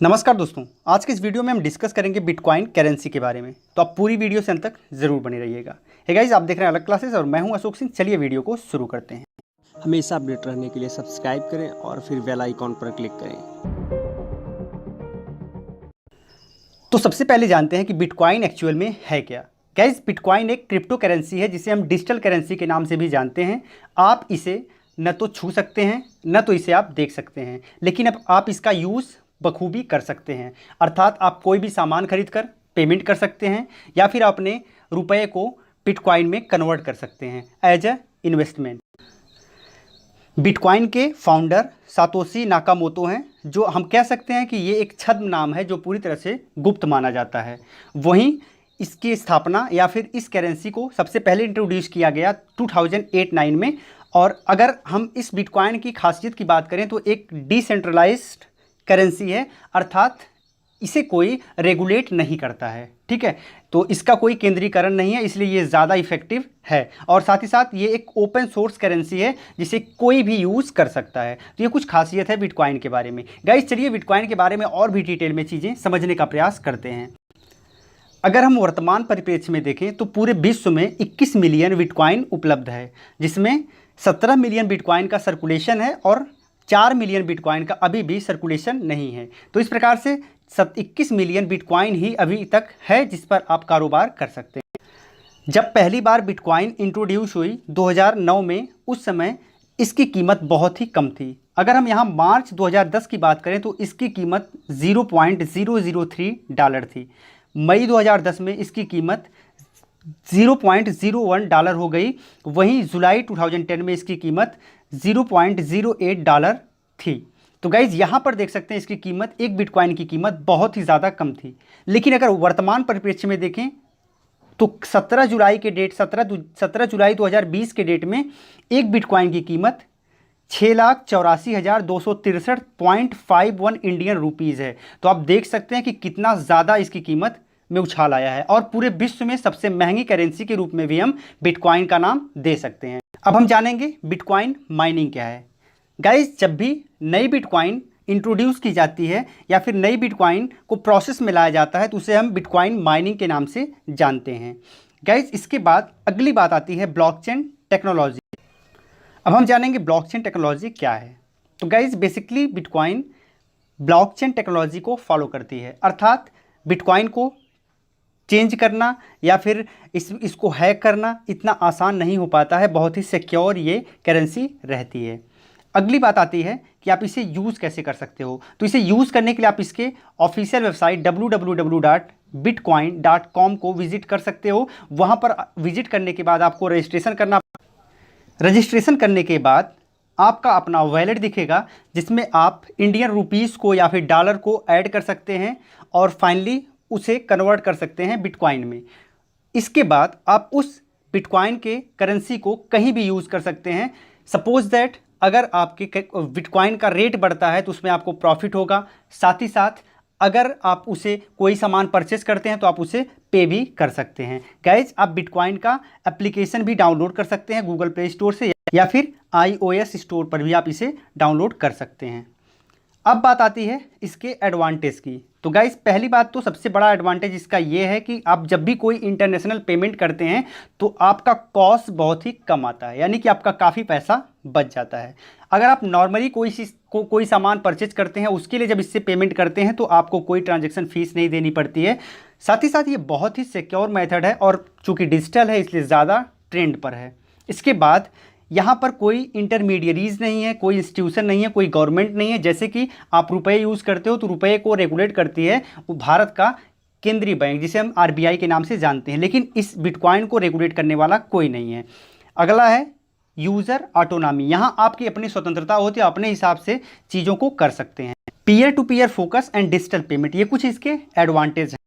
नमस्कार दोस्तों, आज के इस वीडियो में हम डिस्कस करेंगे बिटकॉइन करेंसी के बारे में। तो आप पूरी वीडियो से अंत तक जरूर बने रहिएगा। हे गाइस, आप देख रहे हैं अलग क्लासेस और मैं हूं अशोक सिंह। चलिए वीडियो को शुरू करते हैं। हमेशा अपडेट रहने के लिए सब्सक्राइब करें और फिर बेल आइकॉन पर क्लिक करें। तो सबसे पहले जानते हैं कि बिटकॉइन एक्चुअल में है क्या। गाइस, बिटकॉइन एक क्रिप्टो करेंसी है जिसे हम डिजिटल करेंसी के नाम से भी जानते हैं। आप इसे न तो छू सकते हैं, न तो इसे आप देख सकते हैं, लेकिन अब आप इसका यूज़ बखूबी कर सकते हैं। अर्थात आप कोई भी सामान खरीद कर पेमेंट कर सकते हैं या फिर अपने रुपए को बिटकॉइन में कन्वर्ट कर सकते हैं एज अ इन्वेस्टमेंट। बिटकॉइन के फाउंडर सातोशी नाकामोतो हैं, जो हम कह सकते हैं कि ये एक छद्म नाम है जो पूरी तरह से गुप्त माना जाता है। वहीं इसकी स्थापना या फिर इस करेंसी को सबसे पहले इंट्रोड्यूस किया गया 2008-9 में। और अगर हम इस बिटकॉइन की खासियत की बात करें तो एक डिसेंट्रलाइज्ड करेंसी है, अर्थात इसे कोई रेगुलेट नहीं करता है। ठीक है, तो इसका कोई केंद्रीकरण नहीं है, इसलिए ये ज़्यादा इफेक्टिव है। और साथ ही साथ ये एक ओपन सोर्स करेंसी है जिसे कोई भी यूज़ कर सकता है। तो ये कुछ खासियत है बिटकॉइन के बारे में। गाइस, चलिए बिटकॉइन के बारे में और भी डिटेल में चीज़ें समझने का प्रयास करते हैं। अगर हम वर्तमान परिप्रेक्ष्य में देखें तो पूरे विश्व में 21 मिलियन बिटकॉइन उपलब्ध है, जिसमें 17 मिलियन बिटकॉइन का सर्कुलेशन है और 4 मिलियन बिटकॉइन का अभी भी सर्कुलेशन नहीं है। तो इस प्रकार से 21 मिलियन बिटकॉइन ही अभी तक है जिस पर आप कारोबार कर सकते हैं। जब पहली बार बिटकॉइन इंट्रोड्यूस हुई 2009 में, उस समय इसकी कीमत बहुत ही कम थी। अगर हम यहाँ मार्च 2010 की बात करें तो इसकी कीमत $0.003 थी। मई 2010 में इसकी कीमत $0.01 हो गई। वहीं जुलाई 2010 में इसकी कीमत $0.08 थी। तो गाइज, यहाँ पर देख सकते हैं इसकी कीमत, एक बिटकॉइन की कीमत बहुत ही ज़्यादा कम थी। लेकिन अगर वर्तमान परिप्रेक्ष्य में देखें तो 17 जुलाई 2020 के डेट में एक बिटकॉइन की कीमत 6,84,263.51 इंडियन रुपीज़ है। तो आप देख सकते हैं कि कितना ज़्यादा इसकी कीमत में उछाल आया है और पूरे विश्व में सबसे महंगी करेंसी के रूप में भी हम बिटकॉइन का नाम दे सकते हैं। अब हम जानेंगे बिटकॉइन माइनिंग क्या है। गाइस, जब भी नई बिटकॉइन इंट्रोड्यूस की जाती है या फिर नई बिटकॉइन को प्रोसेस में लाया जाता है तो उसे हम बिटकॉइन माइनिंग के नाम से जानते हैं। गाइस, इसके बाद अगली बात आती है ब्लॉकचेन टेक्नोलॉजी। अब हम जानेंगे ब्लॉकचेन टेक्नोलॉजी क्या है। तो guys, basically bitcoin blockchain technology को फॉलो करती है, अर्थात बिटकॉइन को चेंज करना या फिर इसको हैक करना इतना आसान नहीं हो पाता है। बहुत ही सिक्योर ये करेंसी रहती है। अगली बात आती है कि आप इसे यूज़ कैसे कर सकते हो। तो इसे यूज़ करने के लिए आप इसके ऑफिशियल वेबसाइट www.bitcoin.com को विजिट कर सकते हो। वहाँ पर विजिट करने के बाद आपको रजिस्ट्रेशन करने के बाद आपका अपना वॉलेट दिखेगा, जिसमें आप इंडियन रुपीज़ को या फिर डॉलर को ऐड कर सकते हैं और फाइनली उसे कन्वर्ट कर सकते हैं बिटकॉइन में। इसके बाद आप उस बिटकॉइन के करेंसी को कहीं भी यूज़ कर सकते हैं। सपोज दैट अगर आपके बिटकॉइन का रेट बढ़ता है तो उसमें आपको प्रॉफिट होगा। साथ ही साथ अगर आप उसे कोई सामान परचेस करते हैं तो आप उसे पे भी कर सकते हैं। गाइज, आप बिटकॉइन का एप्लीकेशन भी डाउनलोड कर सकते हैं गूगल प्ले स्टोर से या फिर iOS स्टोर पर भी आप इसे डाउनलोड कर सकते हैं। अब बात आती है इसके एडवांटेज की। तो गाइस, पहली बात तो सबसे बड़ा एडवांटेज इसका ये है कि आप जब भी कोई इंटरनेशनल पेमेंट करते हैं तो आपका कॉस्ट बहुत ही कम आता है, यानी कि आपका काफ़ी पैसा बच जाता है। अगर आप नॉर्मली कोई सामान परचेज करते हैं उसके लिए जब इससे पेमेंट करते हैं तो आपको कोई ट्रांजैक्शन फीस नहीं देनी पड़ती है। साथ ही साथ ये बहुत ही सिक्योर मेथड है और चूँकि डिजिटल है इसलिए ज़्यादा ट्रेंड पर है। इसके बाद यहाँ पर कोई इंटरमीडियरीज नहीं है, कोई इंस्टीट्यूशन नहीं है, कोई गवर्नमेंट नहीं है। जैसे कि आप रुपए यूज़ करते हो तो रुपए को रेगुलेट करती है वो भारत का केंद्रीय बैंक, जिसे हम RBI के नाम से जानते हैं। लेकिन इस बिटकॉइन को रेगुलेट करने वाला कोई नहीं है। अगला है यूज़र ऑटोनॉमी। यहाँ आपकी अपनी स्वतंत्रता होती है, अपने हिसाब से चीज़ों को कर सकते हैं। Peer to peer focus and digital payment, ये कुछ इसके एडवांटेज हैं।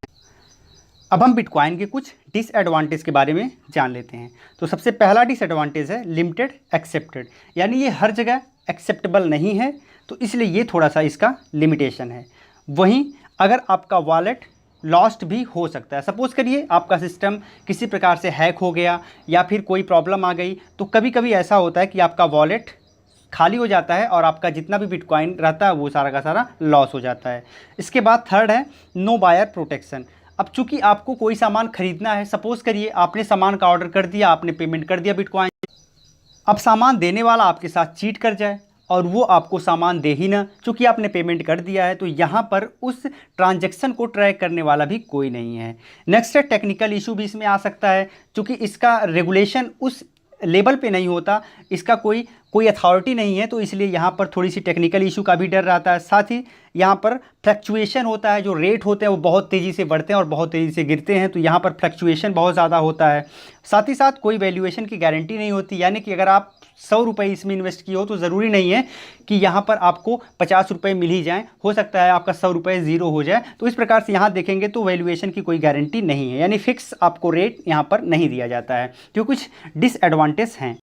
अब हम बिटकॉइन के कुछ डिसएडवांटेज के बारे में जान लेते हैं। तो सबसे पहला डिसएडवांटेज है लिमिटेड एक्सेप्टेड, यानी ये हर जगह एक्सेप्टेबल नहीं है, तो इसलिए ये थोड़ा सा इसका लिमिटेशन है। वहीं अगर आपका वॉलेट लॉस्ट भी हो सकता है। सपोज़ करिए आपका सिस्टम किसी प्रकार से हैक हो गया या फिर कोई प्रॉब्लम आ गई, तो कभी कभी ऐसा होता है कि आपका वॉलेट खाली हो जाता है और आपका जितना भी बिटकॉइन रहता है वो सारा का सारा लॉस हो जाता है। इसके बाद थर्ड है नो बायर प्रोटेक्शन। अब चूंकि आपको कोई सामान खरीदना है, सपोज करिए आपने सामान का ऑर्डर कर दिया, आपने पेमेंट कर दिया बिटकॉइन, अब सामान देने वाला आपके साथ चीट कर जाए और वो आपको सामान दे ही ना, चूँकि आपने पेमेंट कर दिया है, तो यहाँ पर उस ट्रांजैक्शन को ट्रैक करने वाला भी कोई नहीं है। नेक्स्ट है टेक्निकल इशू भी इसमें आ सकता है, क्योंकि इसका रेगुलेशन उस लेवल पे नहीं होता, इसका कोई अथॉरिटी नहीं है, तो इसलिए यहाँ पर थोड़ी सी टेक्निकल इशू का भी डर रहता है। साथ ही यहाँ पर फ्लक्चुएशन होता है, जो रेट होते हैं वो बहुत तेज़ी से बढ़ते हैं और बहुत तेज़ी से गिरते हैं, तो यहाँ पर फ्लक्चुएशन बहुत ज़्यादा होता है। साथ ही साथ कोई वैल्यूएशन की गारंटी नहीं होती, यानी कि अगर आप 100 रुपये इसमें इन्वेस्ट किए हो तो ज़रूरी नहीं है कि यहाँ पर आपको 50 रुपये मिल ही जाएँ, हो सकता है आपका 100 रुपये ज़ीरो हो जाए। तो इस प्रकार से यहाँ देखेंगे तो वैल्यूएशन की कोई गारंटी नहीं है, यानी फिक्स आपको रेट यहाँ पर नहीं दिया जाता है, जो कुछ डिसएडवांटेज हैं।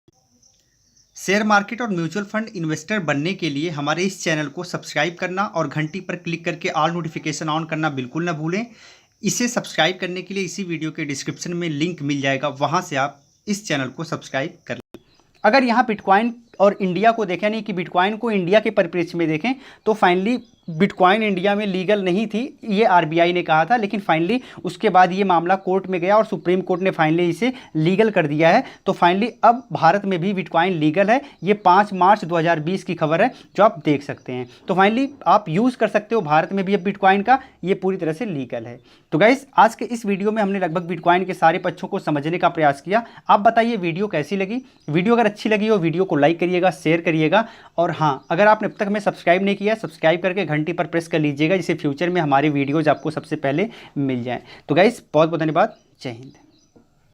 शेयर मार्केट और म्यूचुअल फंड इन्वेस्टर बनने के लिए हमारे इस चैनल को सब्सक्राइब करना और घंटी पर क्लिक करके ऑल नोटिफिकेशन ऑन करना बिल्कुल ना भूलें। इसे सब्सक्राइब करने के लिए इसी वीडियो के डिस्क्रिप्शन में लिंक मिल जाएगा, वहाँ से आप इस चैनल को सब्सक्राइब कर लें। अगर यहाँ बिटकॉइन और इंडिया को देखें, नहीं कि बिटकॉइन को इंडिया के परिप्रेक्ष्य में देखें, तो फाइनली बिटकॉइन इंडिया में लीगल नहीं थी, ये आरबीआई ने कहा था, लेकिन फाइनली उसके बाद ये मामला कोर्ट में गया और सुप्रीम कोर्ट ने फाइनली इसे लीगल कर दिया है। तो फाइनली अब भारत में भी बिटकॉइन लीगल है। ये 5 मार्च 2020 की खबर है, जो आप देख सकते हैं। तो फाइनली आप यूज़ कर सकते हो भारत में भी अब बिटकॉइन का, ये पूरी तरह से लीगल है। तो गाइस, आज के इस वीडियो में हमने लगभग बिटकॉइन के सारे पक्षों को समझने का प्रयास किया। आप बताइए वीडियो कैसी लगी। वीडियो अगर अच्छी लगी हो वीडियो को लाइक करिएगा, शेयर करिएगा, और हाँ, अगर आपने अब तक हमें सब्सक्राइब नहीं किया, सब्सक्राइब करके घंटी पर प्रेस कर लीजिएगा, जिससे फ्यूचर में हमारे वीडियोज़ आपको सबसे पहले मिल जाएँ। तो गाइस, बहुत बहुत धन्यवाद। जय हिंद।